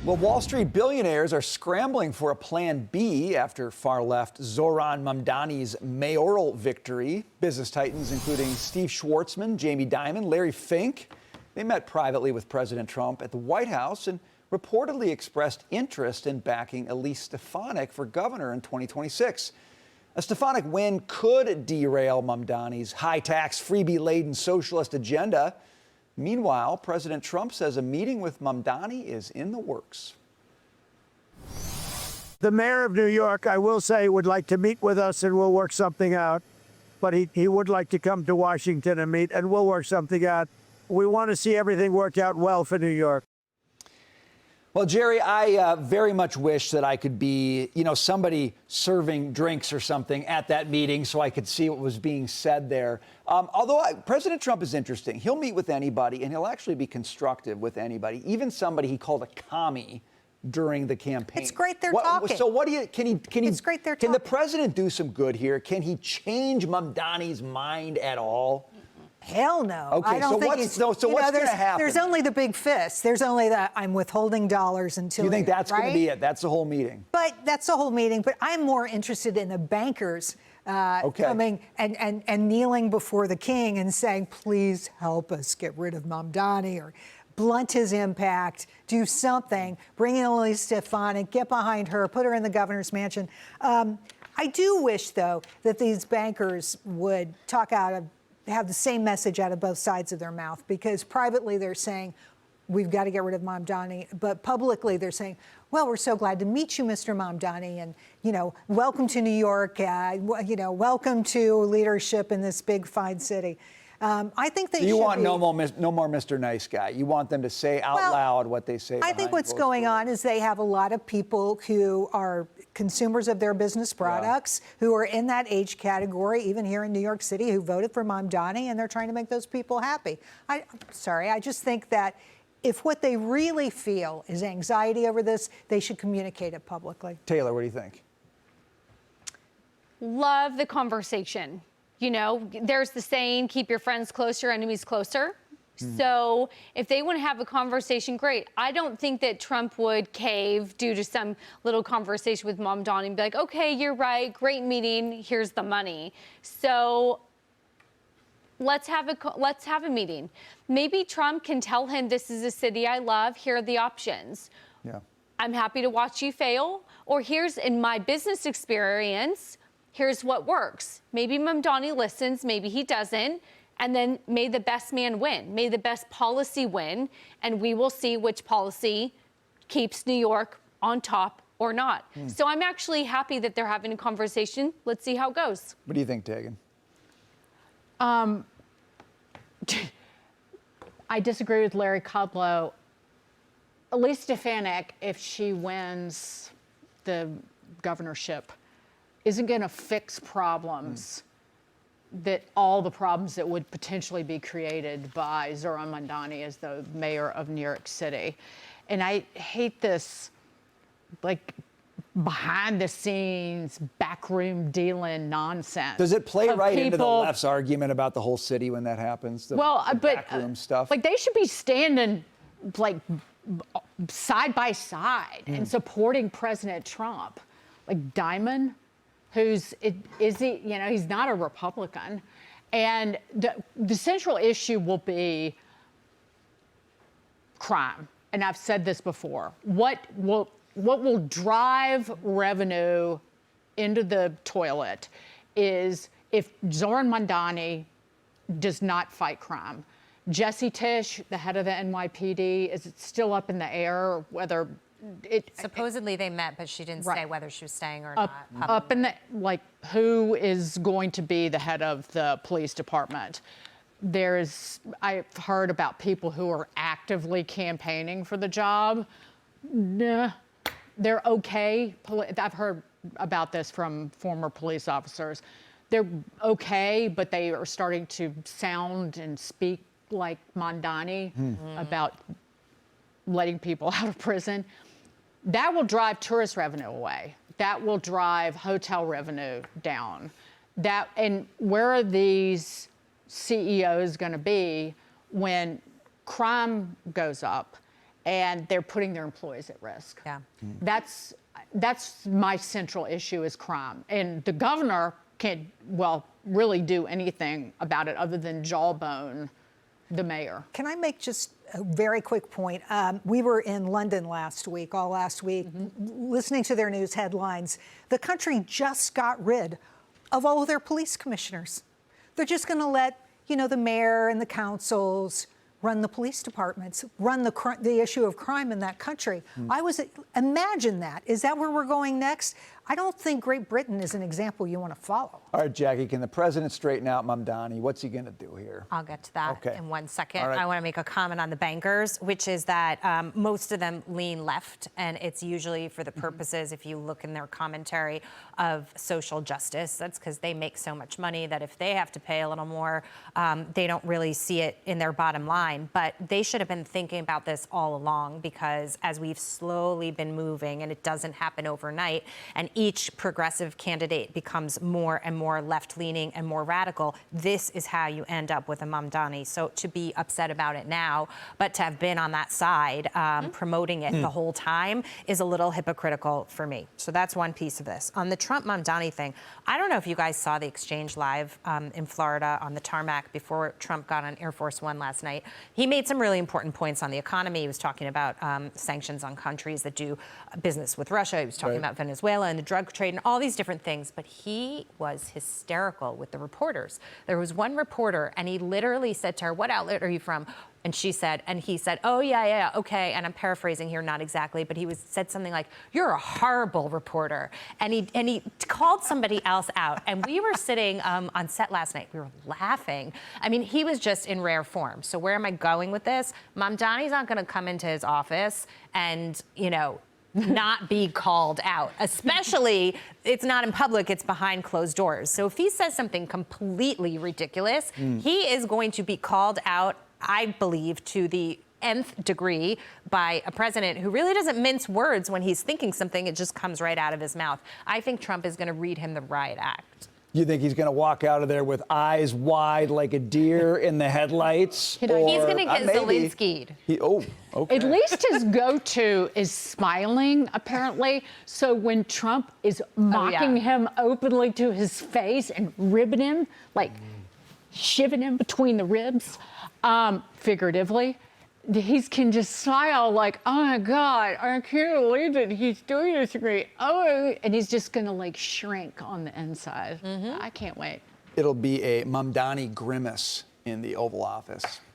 Well, Wall Street billionaires are scrambling for a plan B after far-left Zohran Mamdani's mayoral victory. Business titans, including Steve Schwartzman, Jamie Dimon, Larry Fink, they met privately with President Trump at the White House and reportedly expressed interest in backing Elise Stefanik for governor in 2026. A Stefanik win could derail Mamdani's high-tax, freebie-laden socialist agenda. Meanwhile, President Trump says a meeting with Mamdani is in the works. The mayor of New York, I will say, would like to meet with us and we'll work something out. But he would like to come to Washington and meet, and we'll work something out. We want to see everything work out well for New York. Well, Jerry, I very much wish that I could be, somebody serving drinks or something at that meeting so I could see what was being said there. Although President Trump is interesting. He'll meet with anybody, and he'll actually be constructive with anybody, even somebody he called a commie during the campaign. It's great they're talking. So what do you, can he, It's great they're can the talking. president do some good here? Can he change Mamdani's mind at all? Hell no. Okay, I don't think so what's going to happen? There's only the big fist. There's only that I'm withholding dollars until. You think that's right? going to be it? That's the whole meeting. But that's the whole meeting. But I'm more interested in the bankers coming and kneeling before the king and saying, please help us get rid of Mamdani or blunt his impact, do something, bring in Elise Stefanik, get behind her, put her in the governor's mansion. I do wish, though, that these bankers would have the same message out of both sides of their mouth, because privately they're saying, we've got to get rid of Mamdani, but publicly they're saying, well, we're so glad to meet you, Mr. Mamdani, and, welcome to New York, welcome to leadership in this big, fine city. I think they You want no more Mr. Nice Guy. You want them to say out loud what they say. I think what's going on is they have a lot of people who are consumers of their business products, who are in that age category, even here in New York City, who voted for Mamdani, and they're trying to make those people happy. I just think that if what they really feel is anxiety over this, they should communicate it publicly. Taylor, what do you think? Love the conversation. There's the saying, keep your friends close, your enemies closer. So if they want to have a conversation, great. I don't think that Trump would cave due to some little conversation with Mamdani and be like, okay, you're right, great meeting, here's the money. So let's have a meeting. Maybe Trump can tell him, this is a city I love, here are the options. Yeah. I'm happy to watch you fail, or here's, in my business experience, here's what works. Maybe Mamdani listens, maybe he doesn't, and then may the best man win. May the best policy win, and we will see which policy keeps New York on top or not. So I'm actually happy that they're having a conversation. Let's see how it goes. What do you think, Tegan? I disagree with Larry Kudlow. Elise Stefanik, if she wins the governorship, isn't going to fix problems all the problems that would potentially be created by Zohran Mamdani as the mayor of New York City. And I hate this, behind the scenes, backroom dealing nonsense. Does it play right into the left's argument about the whole city when that happens? The backroom stuff? They should be standing, side by side and supporting President Trump. Dimon, he's not a Republican. And the central issue will be crime. And I've said this before. What will drive revenue into the toilet is if Zohran Mamdani does not fight crime. Jesse Tisch, the head of the NYPD, is it still up in the air whether supposedly they met, but she didn't say whether she was staying or not. Up in the, who is going to be the head of the police department? I've heard about people who are actively campaigning for the job. Nah, they're okay. I've heard about this from former police officers. They're okay, but they are starting to sound and speak like Mamdani about letting people out of prison. That will drive tourist revenue away. That will drive hotel revenue down. And where are these CEOs going to be when crime goes up and they're putting their employees at risk. Yeah. That's my central issue is crime. And the governor can't, well, really do anything about it other than jawbone the mayor. Can I make just a very quick point? We were in London last week, listening to their news headlines. The country just got rid of all of their police commissioners. They're just going to let, the mayor and the councils run the police departments, run the issue of crime in that country. Imagine that. Is that where we're going next? I don't think Great Britain is an example you want to follow. All right, Jackie, can the president straighten out Mamdani? What's he going to do here? I'll get to that in 1 second. Right. I want to make a comment on the bankers, which is that most of them lean left, and it's usually for the purposes, if you look in their commentary, of social justice. That's because they make so much money that if they have to pay a little more, they don't really see it in their bottom line. But they should have been thinking about this all along, because as we've slowly been moving, and it doesn't happen overnight, and each progressive candidate becomes more and more left-leaning and more radical, this is how you end up with a Mamdani. So to be upset about it now, but to have been on that side promoting it the whole time is a little hypocritical for me. So that's one piece of this. On the Trump-Mamdani thing, I don't know if you guys saw the exchange live in Florida on the tarmac before Trump got on Air Force One last night. He made some really important points on the economy. He was talking about sanctions on countries that do business with Russia. He was talking about Venezuela and the drug trade and all these different things. But he was hysterical with the reporters. There was one reporter, and he literally said to her, "What outlet are you from?" And he said, "Oh, yeah, okay." And I'm paraphrasing here, not exactly, but he said something like, "You're a horrible reporter." And he called somebody else out. And we were sitting on set last night. We were laughing. I mean, he was just in rare form. So where am I going with this? Mamdani's not going to come into his office and, not be called out, especially it's not in public, it's behind closed doors. So if he says something completely ridiculous, he is going to be called out, I believe, to the nth degree by a president who really doesn't mince words when he's thinking something. It just comes right out of his mouth. I think Trump is going to read him the riot act. You think he's going to walk out of there with eyes wide like a deer in the headlights? He's going to get Zelensky'd. Okay. At least his go-to is smiling, apparently. So when Trump is mocking him openly to his face and ribbing him, like shivving him between the ribs, figuratively, he can just smile like, "Oh my God, I can't believe that he's doing this to me." Oh, and he's just gonna shrink on the inside. I can't wait. It'll be a Mamdani grimace in the Oval Office.